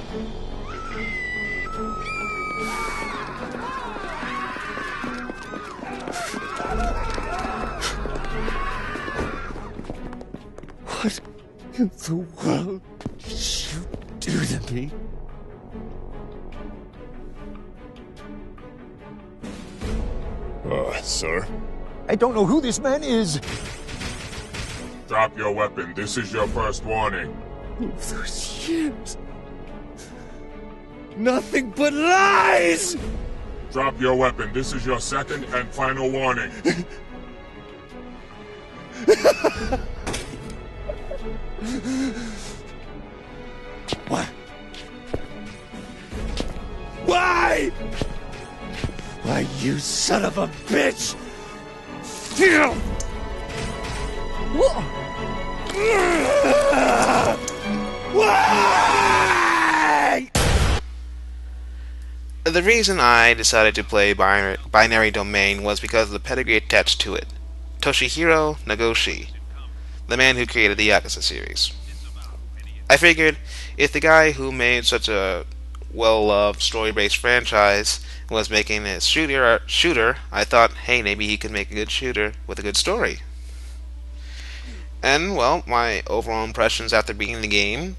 What in the world did you do to me? Sir? I don't know who this man is. Drop your weapon. This is your first warning. All those years. Nothing but lies! Drop your weapon. This is your second and final warning. What? Why? Why, you son of a bitch! Why? The reason I decided to play Binary Domain was because of the pedigree attached to it. Toshihiro Nagoshi, the man who created the Yakuza series. I figured, if the guy who made such a well-loved story-based franchise was making a shooter, I thought, hey, maybe he could make a good shooter with a good story. And, well, my overall impressions after beating the game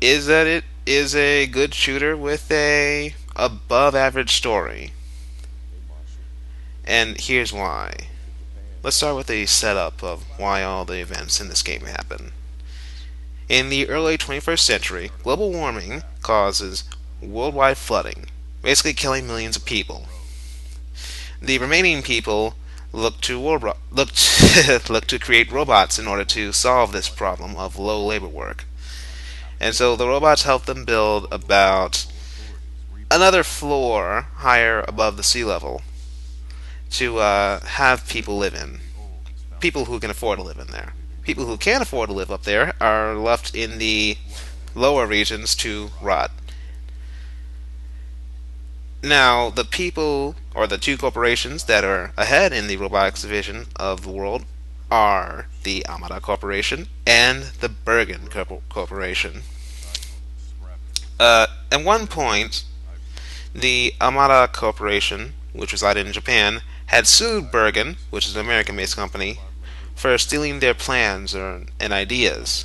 is that it is a good shooter with a above-average story. And here's why. Let's start with the setup of why all the events in this game happen. In the early 21st century, global warming causes worldwide flooding, basically killing millions of people. The remaining people look to create robots in order to solve this problem of low labor work. And so the robots help them build about another floor higher above the sea level to have people live in. People who can afford to live in there. People who can't afford to live up there are left in the lower regions to rot. Now, the people, or the two corporations that are ahead in the robotics division of the world are the Amada Corporation and the Bergen Corporation. At one point, the Amada Corporation, which resided in Japan, had sued Bergen, which is an American-based company, for stealing their plans and ideas.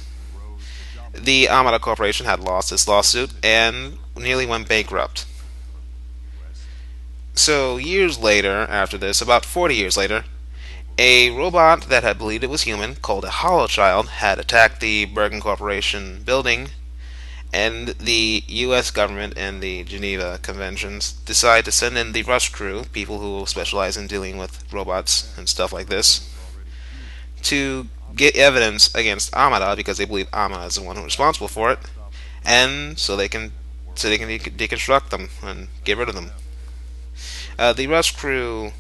The Amada Corporation had lost this lawsuit and nearly went bankrupt. So years later, after this, about 40 years later, a robot that had believed it was human, called a Holochild, had attacked the Bergen Corporation building, and the US government and the Geneva Conventions decided to send in the Rush Crew, people who specialize in dealing with robots and stuff like this, to get evidence against Amada, because they believe Amada is the one who's responsible for it, and so they can deconstruct them and get rid of them. The Rush Crew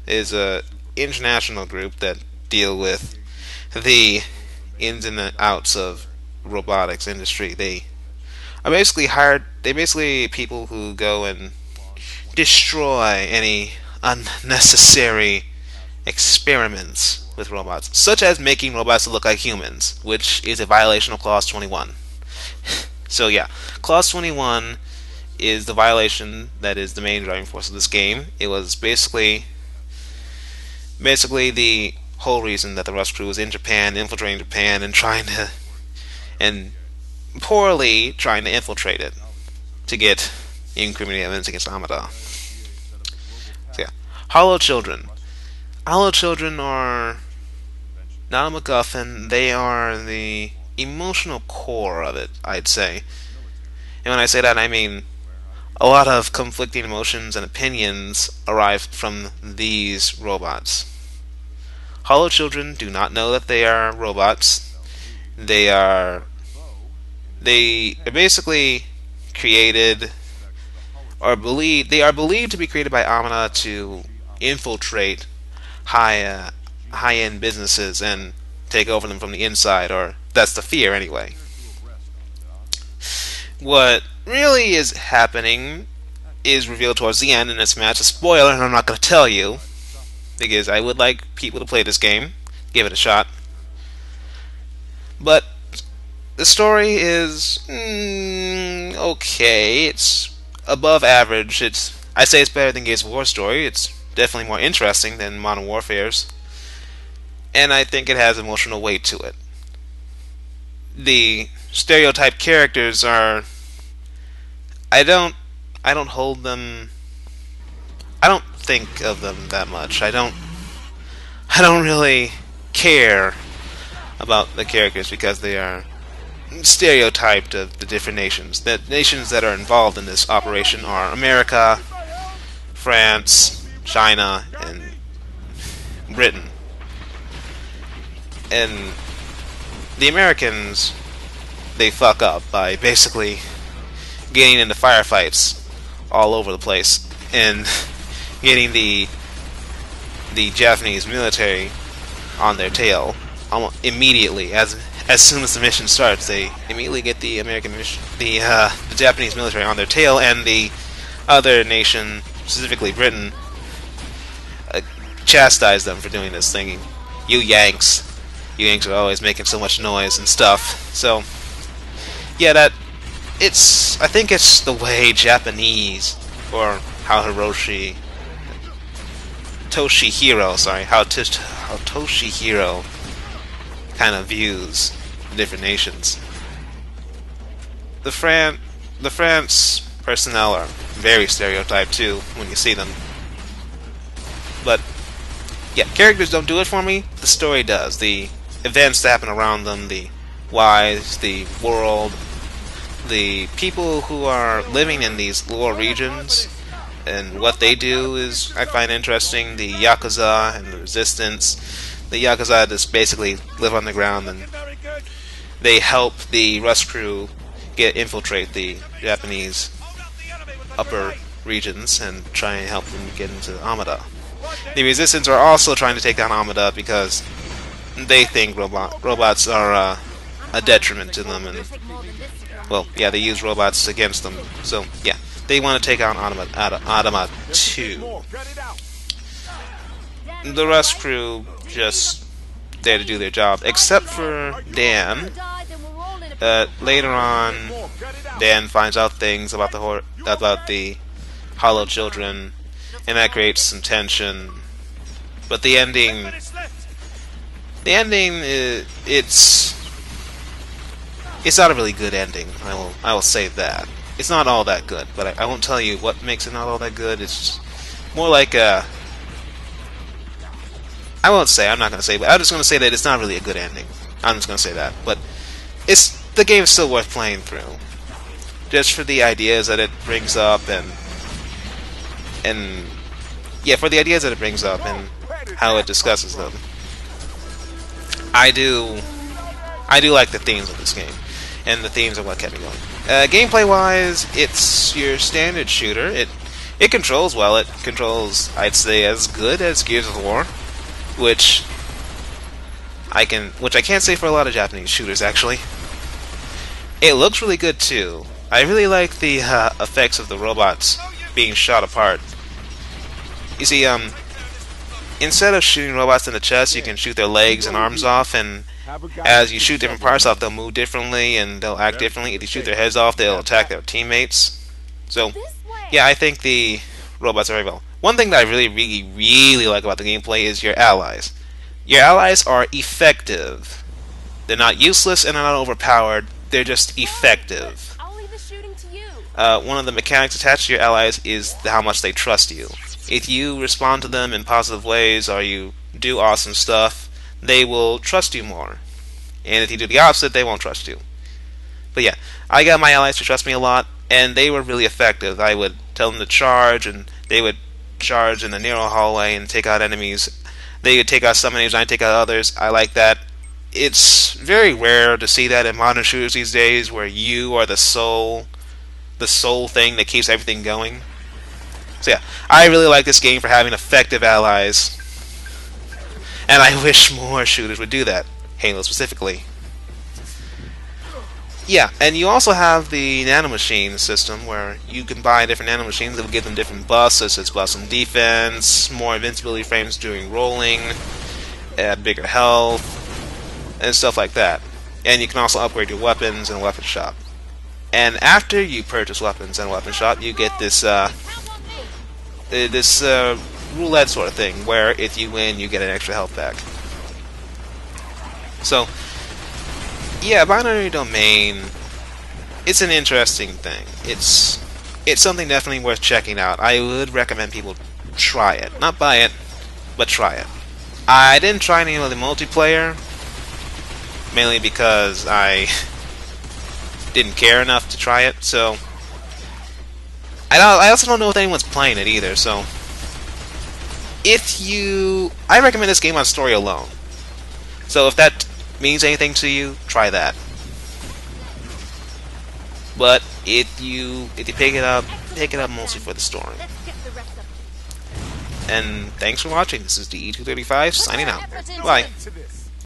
is an international group that deal with the ins and outs of robotics industry. They are basically people who go and destroy any unnecessary experiments with robots, such as making robots look like humans, which is a violation of Clause 21. So yeah, Clause 21 is the violation that is the main driving force of this game. It was basically the whole reason that the Rush Crew was in Japan, infiltrating Japan, and poorly trying to infiltrate it to get incriminating evidence against Amada. So yeah, Hollow Children. Hollow Children are not a MacGuffin. They are the emotional core of it, I'd say. And when I say that, I mean a lot of conflicting emotions and opinions arrive from these robots. Hollow Children do not know that they are robots. They are basically created, or they are believed to be created by Amada to infiltrate high-end businesses and take over them from the inside, or that's the fear anyway. What really is happening is revealed towards the end, and it's a spoiler, and I'm not going to tell you, because I would like people to play this game, give it a shot. But the story is okay. It's above average. I'd say it's better than Gears of War story. It's definitely more interesting than Modern Warfare's, and I think it has emotional weight to it. The stereotype characters are, I don't hold them. I don't think of them that much. I don't really care about the characters because they are stereotyped of the different nations. The nations that are involved in this operation are America, France, China, and Britain. And the Americans, they fuck up by basically getting into firefights all over the place and getting the Japanese military on their tail almost immediately. As soon as the mission starts, they immediately get the the Japanese military on their tail, and the other nation, specifically Britain, chastise them for doing this, thinking, you Yanks are always making so much noise and stuff. So yeah, I think it's the way Japanese, or how Toshihiro kind of views different nations. The France personnel are very stereotyped too when you see them. But yeah, characters don't do it for me. The story does. The events that happen around them, the whys, the world, the people who are living in these lower regions, and what they do is I find interesting. The Yakuza and the Resistance. The Yakuza just basically live on the ground, and they help the Rust crew infiltrate the Japanese upper regions and try and help them get into Amada. The Resistance are also trying to take down Amada because they think robots are a detriment to them, and well, yeah, they use robots against them. So yeah, they want to take on Adama too. The Rust crew just there to do their job, except for Dan. Later on, Dan finds out things about the Hollow Children, and that creates some tension. But the ending, it's not a really good ending. I will say that it's not all that good. But I won't tell you what makes it not all that good. It's more like a. I'm not going to say, but I'm just going to say that it's not really a good ending. I'm just going to say that. But the game is still worth playing through, just for the ideas that it brings up, and yeah, for the ideas that it brings up and how it discusses them. I do like the themes of this game, and the themes are what kept me going. Gameplay-wise, it's your standard shooter. It controls well. It controls, I'd say, as good as Gears of War, which I can't say for a lot of Japanese shooters, actually. It looks really good too. I really like the effects of the robots being shot apart. You see, instead of shooting robots in the chest, you can shoot their legs and arms off, and as you shoot different parts off, they'll move differently and they'll act differently. If you shoot their heads off, they'll attack their teammates. So, yeah, I think the robots are very well. One thing that I really, really, really like about the gameplay is your allies. Your allies are effective. They're not useless and they're not overpowered. They're just effective. One of the mechanics attached to your allies is how much they trust you. If you respond to them in positive ways or you do awesome stuff, they will trust you more. And if you do the opposite, they won't trust you. But yeah, I got my allies to trust me a lot, and they were really effective. I would tell them to charge, and they would charge in the narrow hallway and take out enemies. They would take out some enemies, and I'd take out others. I like that. It's very rare to see that in modern shooters these days, where you are the sole thing that keeps everything going. So yeah, I really like this game for having effective allies, and I wish more shooters would do that. Halo specifically. Yeah, and you also have the nanomachine system, where you can buy different nanomachines that will give them different buffs, such as buffs in defense, more invincibility frames during rolling, bigger health, and stuff like that. And you can also upgrade your weapons in a weapon shop. And after you purchase weapons in a weapon shop, you get this roulette sort of thing, where if you win, you get an extra health pack. So, yeah, Binary Domain, it's an interesting thing. It's something definitely worth checking out. I would recommend people try it. Not buy it, but try it. I didn't try any of the multiplayer, mainly because I didn't care enough to try it, so I also don't know if anyone's playing it either, so I recommend this game on story alone. So if that means anything to you, try that. But if you pick it up mostly for the story. And thanks for watching. This is the E235 signing out. Bye.